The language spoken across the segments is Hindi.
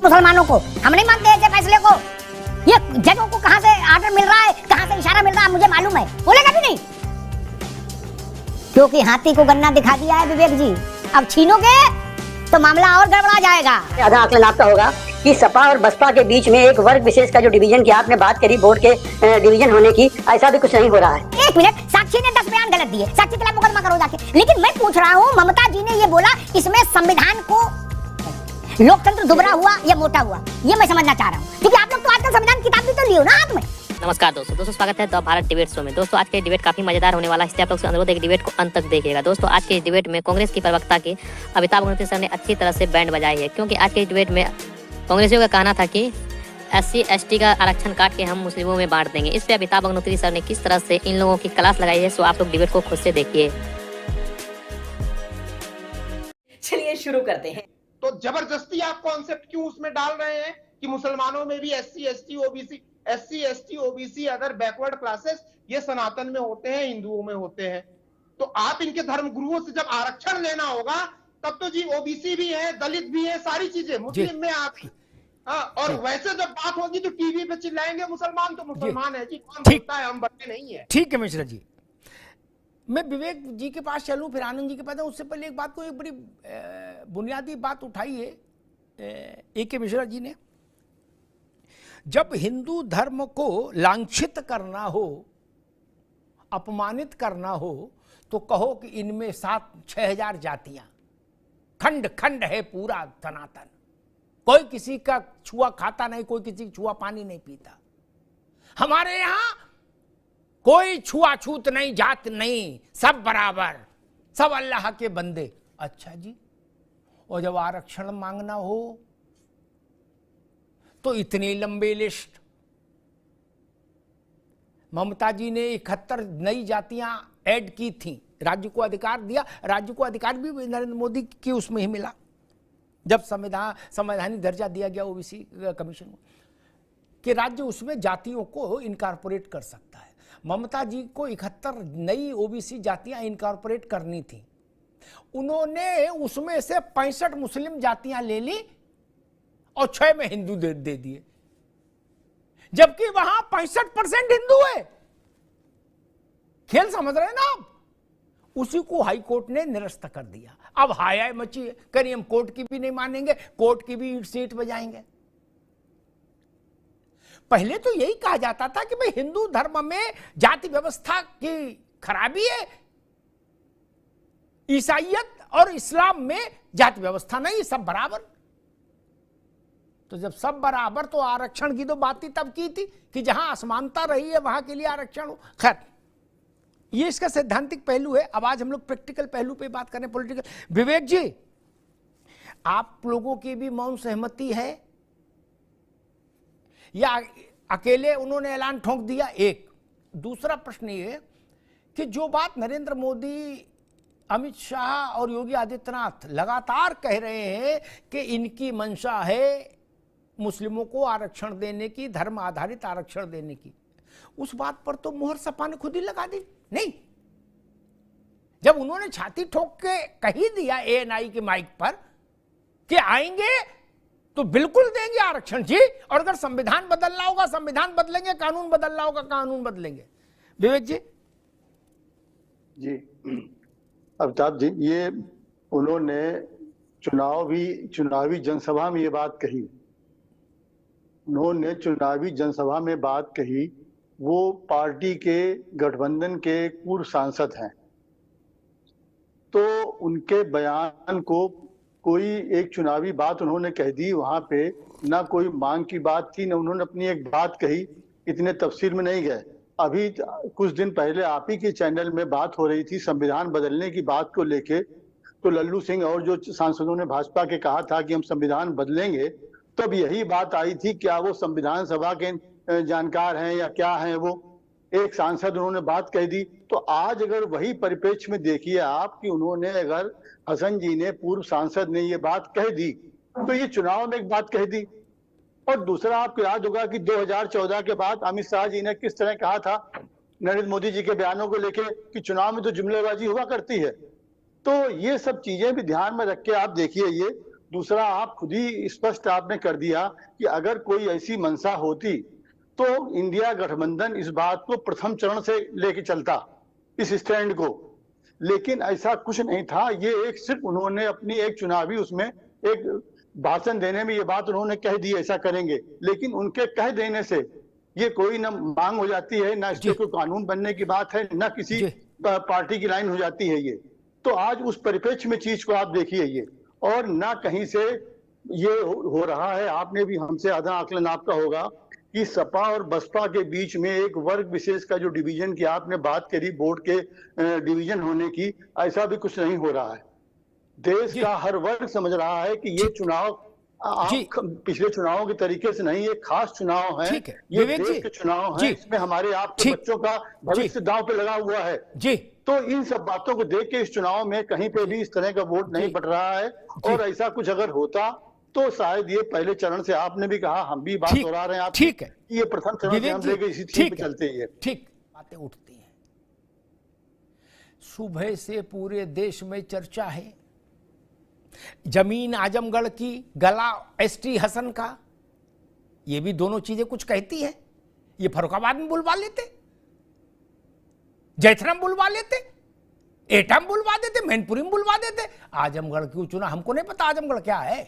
मुसलमानों को, हम नहीं मानते ऐसे फैसले को। ये जजों को कहां से आर्डर मिल रहा है, कहां से इशारा मिल रहा है, मुझे मालूम है, बोलेगा भी नहीं, क्योंकि हाथी को गन्ना दिखा दिया है विवेक जी। अब छीनोगे तो मामला और गड़बड़ा जाएगा। आधा आकलन आपका होगा कि सपा और बसपा के बीच में एक वर्ग विशेष का जो डिवीजन की आपने बात करी, वोट के डिवीजन होने की, ऐसा भी कुछ नहीं हो रहा है। 1 मिनट, साक्षी ने 10 बयान गलत दिए, साक्षी के खिलाफ मुकदमा करो जाके। लेकिन मैं पूछ रहा हूँ, ममता जी ने ये बोला, इसमें संविधान को लोकतंत्र दुबरा हुआ या मोटा हुआ, ये मैं समझना चाह रहा हूँ, क्योंकि आप लोग तो आजकल संविधान किताब भी तो लियो ना हाथ में। नमस्कार दोस्तों, स्वागत है द भारत डिबेट शो में। दोस्तों आज के डिबेट काफी मजेदार होने वाला है, इसलिए आप लोग से अनुरोध है कि डिबेट को अंत तक देखिएगा। दोस्तों आज के डिबेट में कांग्रेस की प्रवक्ता के अमिताभ अग्निहोत्री सर ने अच्छी तरह से बैंड बजाई है, क्योंकि आज के डिबेट में कांग्रेसियों का कहना था कि SC/ST का आरक्षण काट के हम मुस्लिमों में बांट देंगे। इस पे अमिताभ अग्निहोत्री सर ने किस तरह से इन लोगों की क्लास लगाई है, सो आप लोग डिबेट को खुद से देखिए। चलिए शुरू करते हैं। तो जबरदस्ती आप कॉन्सेप्ट क्यों उसमें डाल रहे हैं कि मुसलमानों में भी SC OBC other backward classes ये सनातन में होते हैं, हिंदुओं में होते हैं। तो आप इनके धर्म गुरुओं से जब आरक्षण लेना होगा तब तो जी OBC भी है, दलित भी है, सारी चीजें मुस्लिम में आप और वैसे जब बात होगी तो टीवी पे चिल्लाएंगे मुसलमान तो मुसलमान है जी, कौन बोलता है हम बच्चे नहीं है। ठीक है मिश्रा जी, मैं विवेक जी के पास चलूं, फिर आनंद जी के पास। उससे पहले एक बात को, एक बड़ी बुनियादी बात उठाई है AK मिश्रा जी ने। जब हिंदू धर्म को लांछित करना हो, अपमानित करना हो, तो कहो कि इनमें 7-6 जातियां, खंड खंड है पूरा सनातन, कोई किसी का छुआ खाता नहीं, कोई किसी का छुआ पानी नहीं पीता। हमारे यहां कोई छुआछूत नहीं, जात नहीं, सब बराबर, सब अल्लाह के बंदे। अच्छा जी, और जब आरक्षण मांगना हो तो इतनी लंबी लिस्ट। ममता जी ने 71 नई जातियां ऐड की थी, राज्य को अधिकार दिया। राज्य को अधिकार भी नरेंद्र मोदी की उसमें ही मिला, जब संवैधानिक दर्जा दिया गया OBC कमीशन को, कि राज्य उसमें जातियों को इनकॉर्पोरेट कर सकता है। ममता जी को 71 नई OBC जातियां इनकॉर्पोरेट करनी थी, उन्होंने उसमें से 65 मुस्लिम जातियां ले ली और 6 में हिंदू दे दिए, जबकि वहां 65% हिंदू है। खेल समझ रहे हैं ना आप? उसी को हाई कोर्ट ने निरस्त कर दिया। अब हाय मची है, कहीं हम कोर्ट की भी नहीं मानेंगे, कोर्ट की भी ईंट से ईंट बजाएंगे। पहले तो यही कहा जाता था कि भाई हिंदू धर्म में जाति व्यवस्था की खराबी है, ईसाईयत और इस्लाम में जाति व्यवस्था नहीं, सब बराबर। तो जब सब बराबर, तो आरक्षण की तो बात ही तब की थी कि जहां असमानता रही है वहां के लिए आरक्षण हो। खैर, ये इसका सैद्धांतिक पहलू है। अब आज हम लोग प्रैक्टिकल पहलू पे बात करें, पॉलिटिकल। विवेक जी, आप लोगों की भी मौन सहमति है या अकेले उन्होंने ऐलान ठोक दिया? एक दूसरा प्रश्न ये कि जो बात नरेंद्र मोदी, अमित शाह और योगी आदित्यनाथ लगातार कह रहे हैं कि इनकी मंशा है मुस्लिमों को आरक्षण देने की, धर्म आधारित आरक्षण देने की, उस बात पर तो मुहर सपा ने खुद ही लगा दी। नहीं, जब उन्होंने छाती ठोक के कह ही दिया ANI के माइक पर कि आएंगे तो बिल्कुल देंगे आरक्षण जी, और अगर संविधान बदलना होगा संविधान बदलेंगे, कानून बदलना होगा कानून बदलेंगे। विवेक जी। जी अमिताभ जी, ये उन्होंने चुनावी जनसभा में ये बात कही, उन्होंने चुनावी जनसभा में बात कही। वो पार्टी के गठबंधन के पूर्व सांसद हैं, तो उनके बयान को कोई एक चुनावी बात उन्होंने कह दी, वहां पे ना कोई मांग की बात थी, ना उन्होंने अपनी एक बात कही, इतने तफसील में नहीं गए। अभी कुछ दिन पहले आप ही के चैनल में बात हो रही थी संविधान बदलने की बात को लेके, तो लल्लू सिंह और जो सांसदों ने भाजपा के कहा था कि हम संविधान बदलेंगे, तब यही बात आई थी, क्या वो संविधान सभा के जानकार हैं या क्या हैं, वो एक सांसद उन्होंने बात कह दी। तो आज अगर वही परिप्रेक्ष्य में देखिए आप कि उन्होंने, अगर हसन जी ने, पूर्व सांसद ने ये बात कह दी, तो ये चुनाव में एक बात कह दी। और दूसरा आपको याद होगा कि 2014 के बाद अमित शाह जी ने किस तरह कहा था नरेंद्र मोदी जी के बयानों को लेकर कि चुनाव में तो जुमलेबाजी हुआ करती है। तो ये सब चीजें भी ध्यान में रख के आप देखिए ये, दूसरा, आप खुद ही स्पष्ट आपने कर दिया कि अगर कोई ऐसी मंशा होती तो इंडिया गठबंधन इस बात को प्रथम चरण से लेके चलता, इस स्टैंड को। लेकिन ऐसा कुछ नहीं था। ये एक सिर्फ उन्होंने अपनी एक चुनावी उसमें एक भाषण देने में ये बात उन्होंने कह दी ऐसा करेंगे, लेकिन उनके कह देने से ये कोई न मांग हो जाती है, ना इस पे कोई कानून बनने की बात है, ना किसी पार्टी की लाइन हो जाती है। ये तो आज उस परिप्रेक्ष्य में चीज को आप देखिए, ये और ना कहीं से ये हो रहा है। आपने भी हमसे आधा आकलन आपका होगा कि सपा और बसपा के बीच में एक वर्ग विशेष का जो डिवीजन की आपने बात करी, बोर्ड के डिवीजन होने की, ऐसा भी कुछ नहीं हो रहा है। देश का हर वर्ग समझ रहा है कि ये चुनाव पिछले चुनावों के तरीके से नहीं, ये खास चुनाव है, ये देश के चुनाव है, इसमें हमारे आपके बच्चों का भविष्य दांव पे लगा हुआ है। तो इन सब बातों को देख के इस चुनाव में कहीं पे भी इस तरह का वोट नहीं पड़ रहा है। और ऐसा कुछ अगर होता तो शायद ये पहले चरण से, आपने भी कहा, हम भी बात दोहरा रहे हैं आप, ठीक है, ये प्रथम चरण से हम लेके इसी थीम पे चलते हैं। ठीक बातें उठती हैं। सुबह से पूरे देश में चर्चा है, जमीन आजमगढ़ की, गला एसटी हसन का। ये भी दोनों चीजें कुछ कहती है। ये फर्रुखाबाद में बुलवा लेते, जैथरम बुलवा लेते, एटा में बुलवा देते, मैनपुरी में बुलवा देते। आजमगढ़ क्यों चुना? हमको नहीं पता आजमगढ़ क्या है।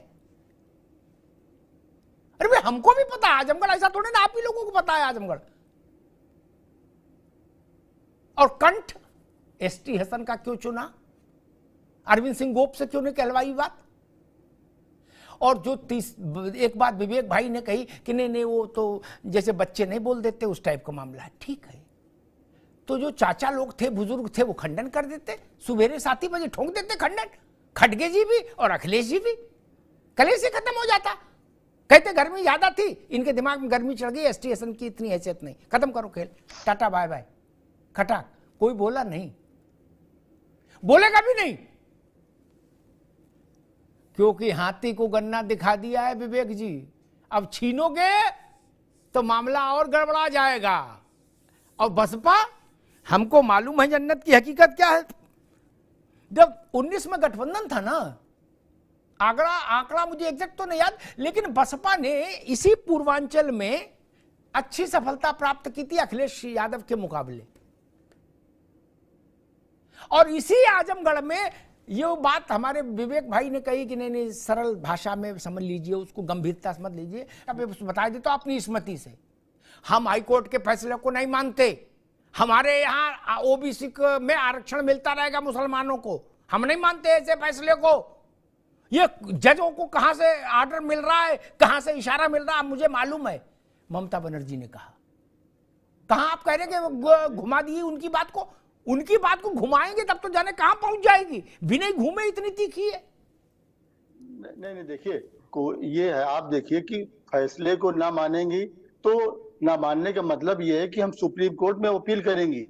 अरे भाई, हमको भी पता है आजमगढ़, ऐसा थोड़ी ना आप ही लोगों को पता है आजमगढ़। और कंठ एसटी हसन का क्यों चुना? अरविंद सिंह गोप से क्यों नहीं कहलवाई बात? और जो एक बात विवेक भाई ने कही कि नहीं वो तो जैसे बच्चे नहीं बोल देते, उस टाइप का मामला है। ठीक है, तो जो चाचा लोग थे, बुजुर्ग थे, वो खंडन कर देते, सुबेरे 7 बजे ठोक देते खंडन। खड़गे जी भी और अखिलेश जी भी, कले से खत्म हो जाता। कहते गर्मी ज्यादा थी, इनके दिमाग में गर्मी चढ़ गई, एसटी हसन की इतनी हैसियत नहीं, खत्म करो खेल, टाटा बाय बाय, खटाक। कोई बोला नहीं, बोलेगा भी नहीं, क्योंकि हाथी को गन्ना दिखा दिया है विवेक जी। अब छीनोगे तो मामला और गड़बड़ा जाएगा। और बसपा, हमको मालूम है जन्नत की हकीकत क्या है। जब 19 में गठबंधन था ना, आंकड़ा मुझे एग्जैक्ट तो नहीं याद, लेकिन बसपा ने इसी पूर्वांचल में अच्छी सफलता प्राप्त की थी अखिलेश यादव के मुकाबले। और इसी आजमगढ़ में ये बात हमारे विवेक भाई ने कही कि नहीं सरल भाषा में समझ लीजिए, उसको गंभीरता समझ लीजिए। अब बता देता हूं अपनी स्मृति से, हम हाईकोर्ट के फैसले को नहीं मानते। हमारे यहाँ ओबीसी में आरक्षण मिलता रहेगा मुसलमानों को, हम नहीं मानते ऐसे फैसले को। ये जजों को कहां से ऑर्डर मिल रहा है, कहां से इशारा मिल रहा है, मुझे मालूम है। ममता बनर्जी ने कहा, कहां आप कह रहे कि घुमा दिए उनकी बात को? उनकी बात को घुमाएंगे तब तो जाने कहां पहुंच जाएगी, बिना घूमे इतनी तीखी है। नहीं देखिए, ये है, आप देखिए कि फैसले को ना मानेंगी तो ना मानने का मतलब ये है कि हम सुप्रीम कोर्ट में अपील करेंगी।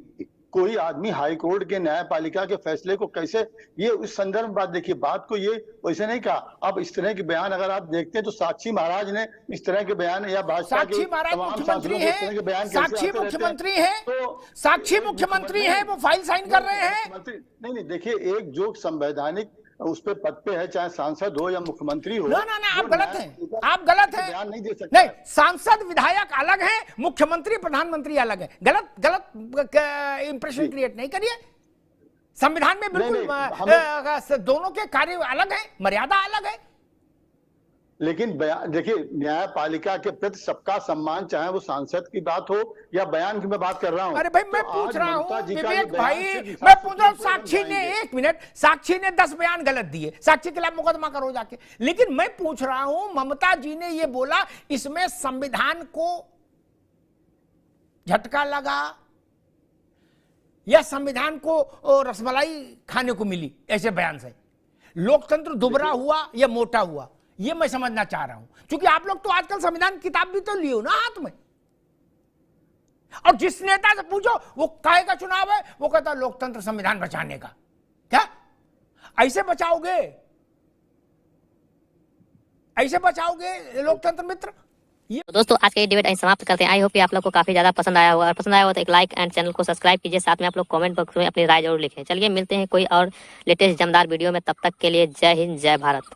कोई आदमी हाई कोर्ट के न्यायपालिका के फैसले को कैसे, ये उस संदर्भ में बात देखिए, बात को ये वैसे नहीं कहा। अब इस तरह के बयान अगर आप देखते हैं तो साक्षी महाराज ने इस तरह के बयान, या भाजपा के तमाम सांसदों के इस तरह के बयान, साक्षी मुख्यमंत्री है, तो साक्षी मुख्यमंत्री है, वो फाइल साइन कर रहे हैं। नहीं देखिए, एक जो संवैधानिक उस पे पद पे है, चाहे सांसद हो या मुख्यमंत्री हो, ना आप गलत हैं, आप गलत हैं। बयान नहीं दे सकते। नहीं, सांसद विधायक अलग है, मुख्यमंत्री प्रधानमंत्री अलग है। गलत इंप्रेशन क्रिएट नहीं करिए। संविधान में बिल्कुल दोनों के कार्य अलग है, मर्यादा अलग है। लेकिन बयान देखिए, न्यायपालिका के प्रति सबका सम्मान, चाहे वो सांसद की बात हो या बयान की मैं बात कर रहा हूं। अरे भाई, मैं पूछ रहा हूं विवेक भाई, मैं पूछ रहा हूं, साक्षी ने, एक मिनट, साक्षी ने 10 बयान गलत दिए, साक्षी के खिलाफ मुकदमा करो जाके। लेकिन मैं पूछ रहा हूं, ममता जी ने ये बोला, इसमें संविधान को झटका लगा या संविधान को रसमलाई खाने को मिली ऐसे बयान से? लोकतंत्र दुबरा हुआ या मोटा हुआ, ये मैं समझना चाह रहा हूं। क्योंकि आप लोग तो आजकल संविधान किताब भी तो लियो ना हाथ में, और जिस नेता से पूछो वो कहेगा चुनाव है, वो कहता लोकतंत्र संविधान बचाने का। क्या ऐसे बचाओगे, ऐसे बचाओगे लोकतंत्र मित्र? तो दोस्तों, आज का ये डिबेट समाप्त करते हैं। आई होप कि आप लोग को काफी ज्यादा पसंद आया होगा। और पसंद आया हो तो एक लाइक एंड चैनल को सब्सक्राइब कीजिए। साथ में आप लोग कमेंट बॉक्स में अपनी राय जरूर लिखें। चलिए मिलते हैं कोई और लेटेस्ट जमदार वीडियो में, तब तक के लिए जय हिंद, जय भारत।